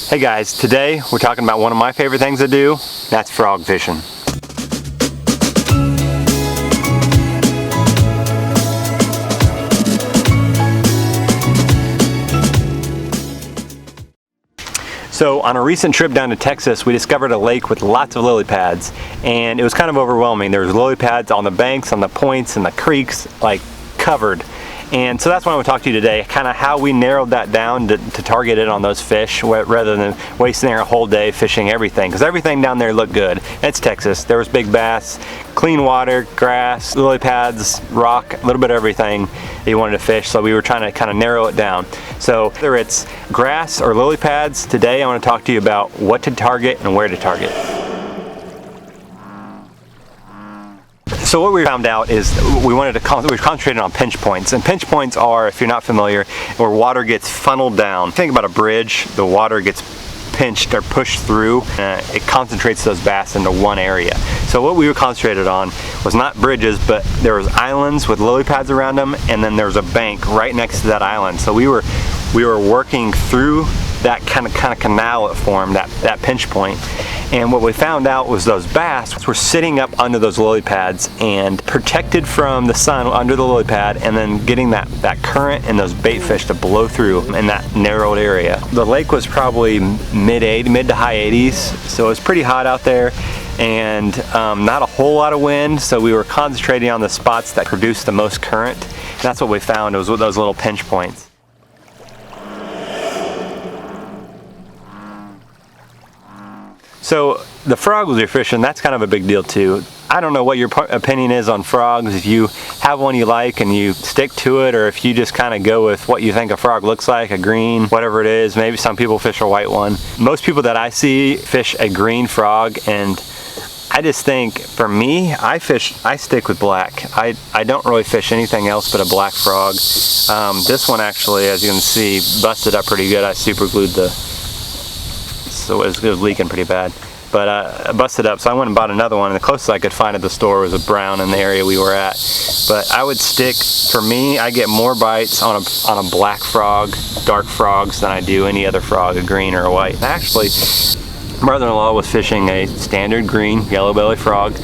Hey guys, today we're talking about one of my favorite things to do. That's frog fishing. So on a recent trip down to Texas, we discovered a lake with lots of lily pads, and it was kind of overwhelming. There was lily pads on the banks, on the points, and the creeks, like covered. And so that's why I want to talk to you today, kind of how we narrowed that down to target it on those fish rather than wasting a whole day fishing everything, because everything down there looked good. It's Texas. There was big bass, clean water, grass, lily pads, rock, a little bit of everything that you wanted to fish. So we were trying to kind of narrow it down. So whether it's grass or lily pads, today I want to talk to you about what to target and where to target. So what we found out is we were concentrating on pinch points, and pinch points are, if you're not familiar, where water gets funneled down. Think about a bridge. The water gets pinched or pushed through, it concentrates those bass into one area. So what we were concentrated on was not bridges, but there was islands with lily pads around them, and then there was a bank right next to that island. So we were working through that kind of canal it formed, that pinch point. And what we found out was those bass were sitting up under those lily pads and protected from the sun under the lily pad, and then getting that current and those bait fish to blow through in that narrowed area. The lake was probably mid to high 80s, so it was pretty hot out there, and not a whole lot of wind, so we were concentrating on the spots that produced the most current. And that's what we found, was with those little pinch points. So the frogs you're fishing, that's kind of a big deal too. I don't know what your opinion is on frogs, if you have one you like and you stick to it, or if you just kind of go with what you think a frog looks like, a green, whatever it is. Maybe some people fish a white one. Most people that I see fish a green frog, and I just think, for me, I stick with black. I don't really fish anything else but a black frog. This one actually, as you can see, busted up pretty good. I super glued so it was leaking pretty bad, but I busted up, so I went and bought another one, and the closest I could find at the store was a brown in the area we were at. But I would stick, for me, I get more bites on a black frog, dark frogs, than I do any other frog, a green or a white. And actually, brother-in-law was fishing a standard green yellow belly frog,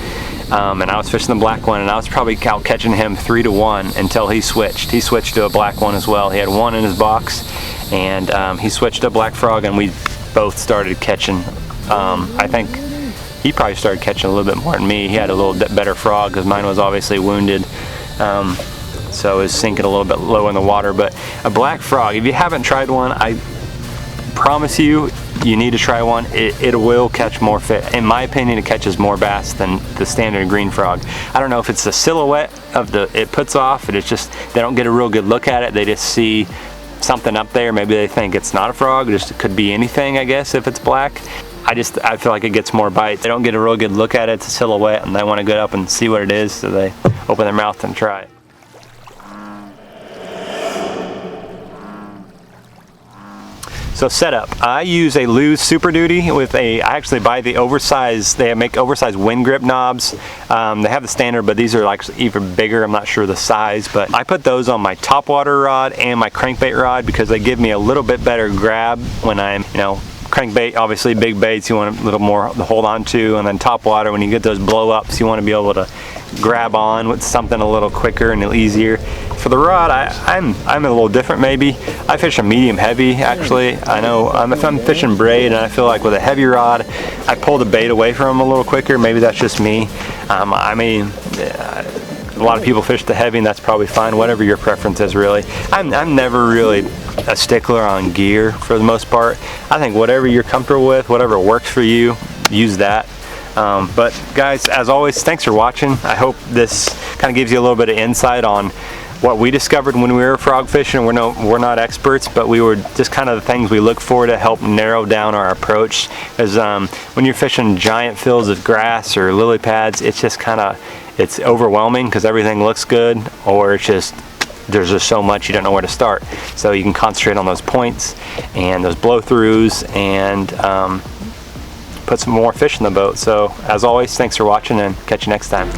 and I was fishing the black one, and I was probably out catching him 3 to 1 until he switched. He switched to a black one as well. He had one in his box, and he switched to a black frog, and we both started catching. I think he probably started catching a little bit more than me. He had a little bit better frog because mine was obviously wounded, so it was sinking a little bit low in the water. But a black frog, if you haven't tried one, I promise you need to try one. It will catch more fish. In my opinion, it catches more bass than the standard green frog. I don't know if it's the silhouette of it puts off, and it's just they don't get a real good look at it. They just see something up there. Maybe they think it's not a frog, it could be anything, I guess, if it's black. I feel like it gets more bites. They don't get a real good look at it. It's a silhouette, and they want to get up and see what it is, so they open their mouth and try it. So setup, I use a Lew's Super Duty with I actually buy the oversized, they make oversized wind grip knobs. They have the standard, but these are like even bigger. I'm not sure the size, but I put those on my topwater rod and my crankbait rod because they give me a little bit better grab when I'm, crankbait, obviously big baits you want a little more to hold on to, and then topwater, when you get those blow ups, you want to be able to grab on with something a little quicker and easier. For the rod, I'm a little different maybe. I fish a medium heavy actually. I know if I'm fishing braid, and I feel like with a heavy rod, I pull the bait away from them a little quicker. Maybe that's just me. I mean, a lot of people fish the heavy, and that's probably fine, whatever your preference is really. I'm never really a stickler on gear for the most part. I think whatever you're comfortable with, whatever works for you, use that. But guys, as always, thanks for watching. I hope this kind of gives you a little bit of insight on what we discovered when we were frog fishing. We're not experts, but we were just kind of the things we look for to help narrow down our approach. Because when you're fishing giant fields of grass or lily pads, it's just it's overwhelming because everything looks good, or there's just so much you don't know where to start. So you can concentrate on those points and those blow-throughs, and put some more fish in the boat. So as always, thanks for watching, and catch you next time.